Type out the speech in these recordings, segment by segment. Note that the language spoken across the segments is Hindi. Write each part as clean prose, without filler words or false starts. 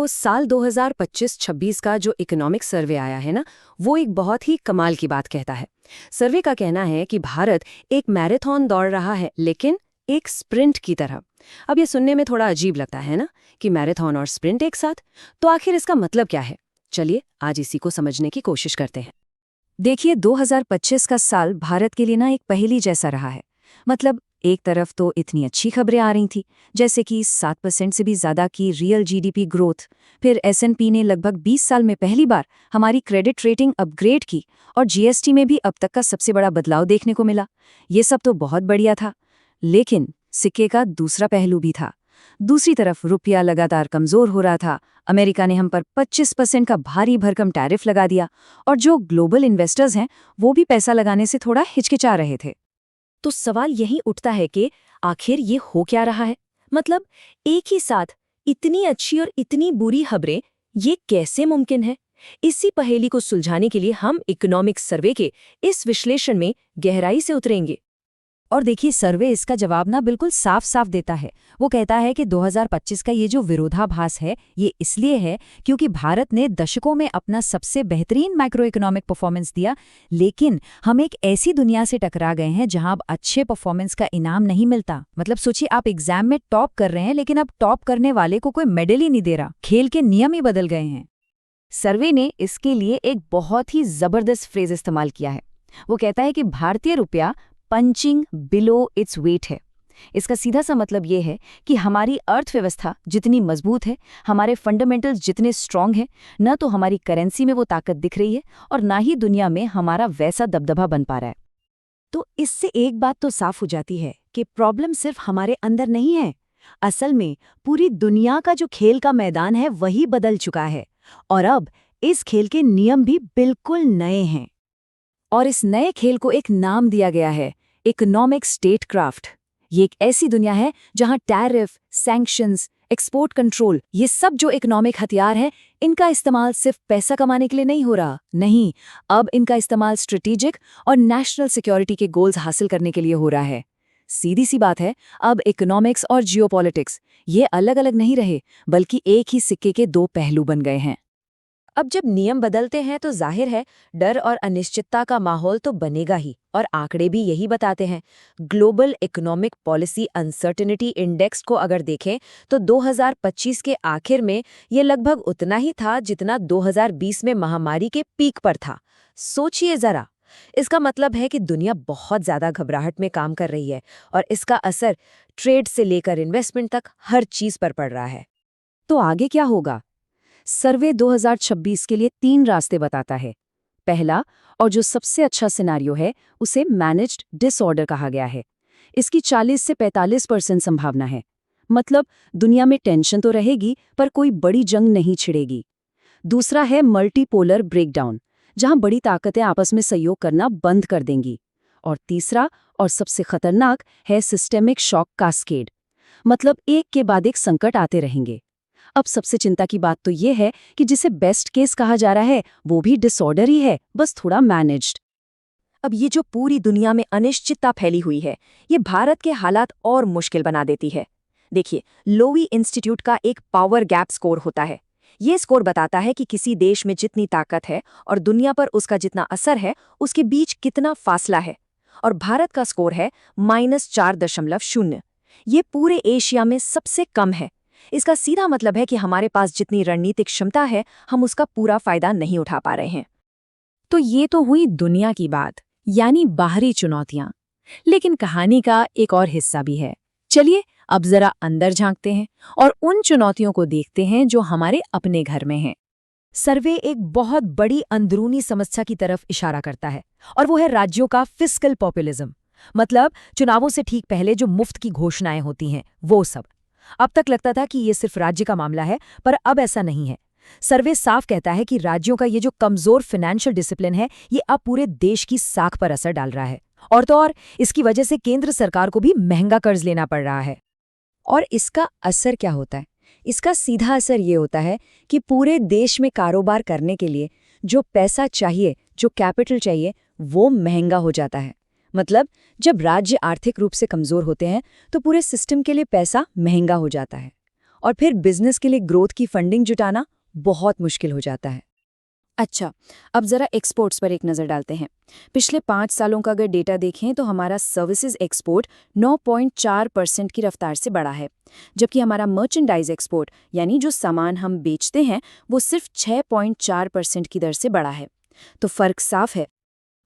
तो साल 2025-26 का जो इकोनॉमिक सर्वे आया है ना, वो एक बहुत ही कमाल की बात कहता है। सर्वे का कहना है कि भारत एक मैराथन दौड़ रहा है, लेकिन एक स्प्रिंट की तरह। अब ये सुनने में थोड़ा अजीब लगता है ना, कि मैराथन और स्प्रिंट एक साथ। तो आखिर इसका मतलब क्या है? चलिए आज इसी को समझने की कोशिश करते हैं। देखिए, 2025 का साल भारत के लिए ना एक पहेली जैसा रहा है। मतलब एक तरफ तो इतनी अच्छी खबरें आ रही थी, जैसे कि 7% से भी ज्यादा की रियल जीडीपी ग्रोथ। फिर एसएनपी ने लगभग 20 साल में पहली बार हमारी क्रेडिट रेटिंग अपग्रेड की, और जीएसटी में भी अब तक का सबसे बड़ा बदलाव देखने को मिला। ये सब तो बहुत बढ़िया था, लेकिन सिक्के का दूसरा पहलू भी था। दूसरी तरफ रुपया लगातार कमजोर हो रहा था। अमेरिका ने हम पर 25% का भारी भरकम टैरिफ लगा दिया, और जो ग्लोबल इन्वेस्टर्स हैं वो भी पैसा लगाने से थोड़ा हिचकिचा रहे थे। तो सवाल यही उठता है कि आखिर ये हो क्या रहा है? मतलब एक ही साथ इतनी अच्छी और इतनी बुरी खबरें, ये कैसे मुमकिन है? इसी पहेली को सुलझाने के लिए हम इकोनॉमिक्स सर्वे के इस विश्लेषण में गहराई से उतरेंगे। और देखिए, सर्वे इसका जवाब ना बिल्कुल साफ साफ देता है। वो कहता है कि 2025 का ये जो विरोधाभास है, ये इसलिए है क्योंकि भारत ने दशकों में अपना सबसे बेहतरीन माइक्रो इकोनॉमिक परफॉर्मेंस दिया, लेकिन हम एक ऐसी दुनिया से टकरा गए हैं जहां अब अच्छे परफॉर्मेंस का इनाम नहीं मिलता। मतलब सोचिए, आप एग्जाम में टॉप कर रहे हैं, लेकिन अब टॉप करने वाले को कोई मेडल ही नहीं दे रहा। खेल के नियम ही बदल गए हैं। सर्वे ने इसके लिए एक बहुत ही जबरदस्त फ्रेज इस्तेमाल किया है। वो कहता है कि भारतीय रुपया पंचिंग बिलो इट्स वेट है। इसका सीधा सा मतलब ये है कि हमारी अर्थव्यवस्था जितनी मजबूत है, हमारे फंडामेंटल्स जितने स्ट्रांग हैं, न तो हमारी करेंसी में वो ताकत दिख रही है, और ना ही दुनिया में हमारा वैसा दबदबा बन पा रहा है। तो इससे एक बात तो साफ हो जाती है कि प्रॉब्लम सिर्फ हमारे अंदर नहीं है। असल में पूरी दुनिया का जो खेल का मैदान है वही बदल चुका है, और अब इस खेल के नियम भी बिल्कुल नए हैं। और इस नए खेल को एक नाम दिया गया है, इकोनॉमिक स्टेटक्राफ्ट। ये एक ऐसी दुनिया है जहां टैरिफ, सैंक्शंस, एक्सपोर्ट कंट्रोल, ये सब जो इकोनॉमिक हथियार हैं, इनका इस्तेमाल सिर्फ पैसा कमाने के लिए नहीं हो रहा। नहीं, अब इनका इस्तेमाल स्ट्रेटेजिक और नेशनल सिक्योरिटी के गोल्स हासिल करने के लिए हो रहा है। सीधी सी बात है, अब इकोनॉमिक्स और जियोपॉलिटिक्स ये अलग अलग नहीं रहे, बल्कि एक ही सिक्के के दो पहलू बन गए हैं। अब जब नियम बदलते हैं तो जाहिर है डर और अनिश्चितता का माहौल तो बनेगा ही, और आंकड़े भी यही बताते हैं। Global economic policy uncertainty index को अगर देखें तो 2025 के आखिर में ये लगभग उतना ही था जितना 2020 में महामारी के पीक पर था। सोचिए जरा, इसका मतलब है कि दुनिया बहुत ज्यादा घबराहट में काम कर रही है, और इसका असर ट्रेड से लेकर इन्वेस्टमेंट तक हर चीज पर पड़ रहा है। तो आगे क्या होगा? सर्वे 2026 के लिए 3 रास्ते बताता है। पहला, और जो सबसे अच्छा सिनारियो है, उसे मैनेज्ड डिसऑर्डर कहा गया है। इसकी 40 से 45% संभावना है। मतलब दुनिया में टेंशन तो रहेगी, पर कोई बड़ी जंग नहीं छिड़ेगी। दूसरा है मल्टीपोलर ब्रेकडाउन, जहां बड़ी ताकतें आपस में सहयोग करना बंद कर देंगी। और तीसरा, और सबसे खतरनाक, है सिस्टेमिक शॉक कास्केड। मतलब एक के बाद एक संकट आते रहेंगे। अब सबसे चिंता की बात तो ये है कि जिसे बेस्ट केस कहा जा रहा है, वो भी डिसऑर्डर ही है, बस थोड़ा मैनेज्ड। अब ये जो पूरी दुनिया में अनिश्चितता फैली हुई है, ये भारत के हालात और मुश्किल बना देती है। देखिए, लोवी इंस्टीट्यूट का एक पावर गैप स्कोर होता है। ये स्कोर बताता है कि किसी देश में जितनी ताकत है और दुनिया पर उसका जितना असर है, उसके बीच कितना फासला है। और भारत का स्कोर है -4.0। ये एशिया एशिया में सबसे कम है। इसका सीधा मतलब है कि हमारे पास जितनी रणनीतिक क्षमता है, हम उसका पूरा फायदा नहीं उठा पा रहे हैं। तो ये तो हुई दुनिया की बात, यानी बाहरी चुनौतियां। लेकिन कहानी का एक और हिस्सा भी है। चलिए अब जरा अंदर झांकते हैं और उन चुनौतियों को देखते हैं जो हमारे अपने घर में हैं। सर्वे एक बहुत बड़ी अंदरूनी समस्या की तरफ इशारा करता है, और वो है राज्यों का फिस्कल पॉपुलिज्म। मतलब चुनावों से ठीक पहले जो मुफ्त की घोषणाएं होती हैं, वो सब। अब तक लगता था कि ये सिर्फ राज्य का मामला है, पर अब ऐसा नहीं है। सर्वे साफ कहता है कि राज्यों का ये जो कमजोर फाइनेंशियल डिसिप्लिन है, ये अब पूरे देश की साख पर असर डाल रहा है। और तो और इसकी वजह से केंद्र सरकार को भी महंगा कर्ज लेना पड़ रहा है। और इसका असर क्या होता है? इसका सीधा असर ये होता है कि पूरे देश में कारोबार करने के लिए जो पैसा चाहिए, जो कैपिटल चाहिए, वो महंगा हो जाता है। मतलब जब राज्य आर्थिक रूप से कमजोर होते हैं तो पूरे सिस्टम के लिए पैसा महंगा हो जाता है। और फिर बिजनेस के लिए ग्रोथ की फंडिंग जुटाना बहुत मुश्किल हो जाता है। अच्छा, अब जरा एक्सपोर्ट्स पर एक नज़र डालते हैं। पिछले 5 सालों का अगर डेटा देखें तो हमारा सर्विसेज एक्सपोर्ट 9.4% की रफ्तार से बढ़ा है, जबकि हमारा मर्चेंडाइज एक्सपोर्ट यानी जो सामान हम बेचते हैं वो सिर्फ 6.4% की दर से बढ़ा है। तो फर्क साफ है।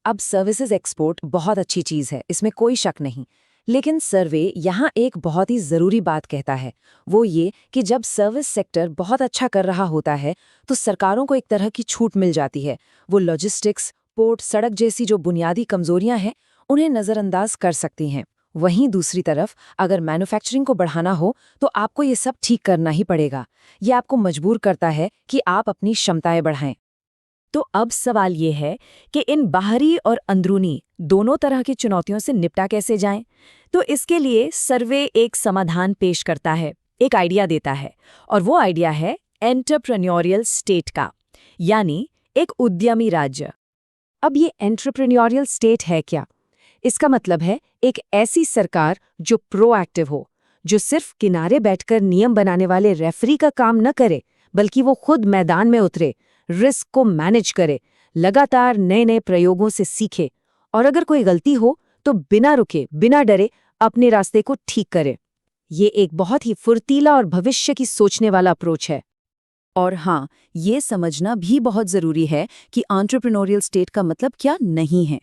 अब सर्विसेज एक्सपोर्ट बहुत अच्छी चीज है, इसमें कोई शक नहीं। लेकिन सर्वे यहाँ एक बहुत ही जरूरी बात कहता है, वो ये कि जब सर्विस सेक्टर बहुत अच्छा कर रहा होता है तो सरकारों को एक तरह की छूट मिल जाती है। वो लॉजिस्टिक्स, पोर्ट, सड़क जैसी जो बुनियादी कमजोरियां हैं उन्हें नज़रअंदाज कर सकती हैं। वहीं दूसरी तरफ अगर मैन्युफैक्चरिंग को बढ़ाना हो तो आपको ये सब ठीक करना ही पड़ेगा। ये आपको मजबूर करता है कि आप अपनी क्षमताएं बढ़ाएं। तो अब सवाल ये है कि इन बाहरी और अंदरूनी दोनों तरह की चुनौतियों से निपटा कैसे जाएं? तो इसके लिए सर्वे एक समाधान पेश करता है, एक आइडिया देता है, और वो आइडिया है एंटरप्रेन्योरियल स्टेट का, यानी एक उद्यमी राज्य। अब ये एंटरप्रेन्योरियल स्टेट है क्या? इसका मतलब है एक ऐसी सरकार जो प्रोएक्टिव हो, जो सिर्फ किनारे बैठकर नियम बनाने वाले रेफरी का काम न करे, बल्कि वो खुद मैदान में उतरे, रिस्क को मैनेज करे, लगातार नए नए प्रयोगों से सीखे, और अगर कोई गलती हो तो बिना रुके, बिना डरे अपने रास्ते को ठीक करे। ये एक बहुत ही फुर्तीला और भविष्य की सोचने वाला अप्रोच है। और हाँ, ये समझना भी बहुत जरूरी है कि एंटरप्रेन्योरियल स्टेट का मतलब क्या नहीं है।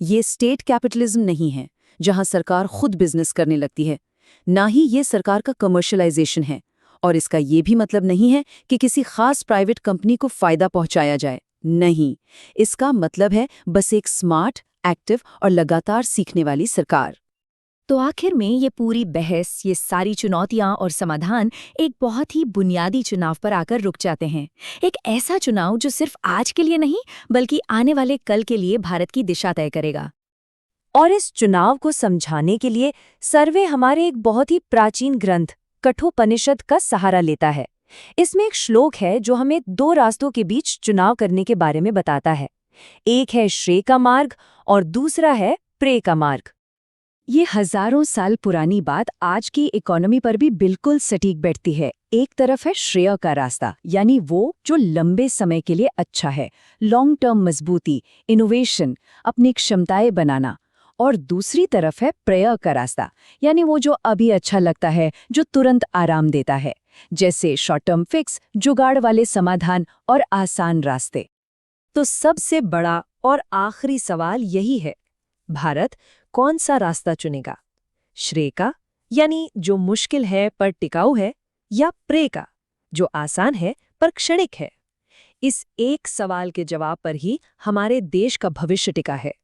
ये स्टेट कैपिटलिज्म नहीं है, जहां सरकार खुद बिजनेस करने लगती है। ना ही ये सरकार का कमर्शियलाइजेशन है। और इसका ये भी मतलब नहीं है कि किसी खास प्राइवेट कंपनी को फायदा पहुंचाया जाए। नहीं, इसका मतलब है बस एक स्मार्ट, एक्टिव और लगातार सीखने वाली सरकार। तो आखिर में ये पूरी बहस, ये सारी चुनौतियां और समाधान एक बहुत ही बुनियादी चुनाव पर आकर रुक जाते हैं। एक ऐसा चुनाव जो सिर्फ आज के लिए नहीं, बल्कि आने वाले कल के लिए भारत की दिशा तय करेगा। और इस चुनाव को समझाने के लिए सर्वे हमारे एक बहुत ही प्राचीन ग्रंथ कठोपनिषद का सहारा लेता है। इसमें एक श्लोक है जो हमें दो रास्तों के बीच चुनाव करने के बारे में बताता है। एक है श्रेय का मार्ग और दूसरा है प्रेय का मार्ग। ये हजारों साल पुरानी बात आज की इकोनॉमी पर भी बिल्कुल सटीक बैठती है। एक तरफ है श्रेय का रास्ता, यानी वो जो लंबे समय के लिए अच्छा है, लॉन्ग टर्म मजबूती, इनोवेशन, अपनी क्षमताएं बनाना। और दूसरी तरफ है प्रेय का रास्ता, यानी वो जो अभी अच्छा लगता है, जो तुरंत आराम देता है, जैसे शॉर्ट टर्म फिक्स, जुगाड़ वाले समाधान और आसान रास्ते। तो सबसे बड़ा और आखिरी सवाल यही है, भारत कौन सा रास्ता चुनेगा? श्रेय का, यानी जो मुश्किल है पर टिकाऊ है, या प्रेय का, जो आसान है पर क्षणिक है? इस एक सवाल के जवाब पर ही हमारे देश का भविष्य टिका है।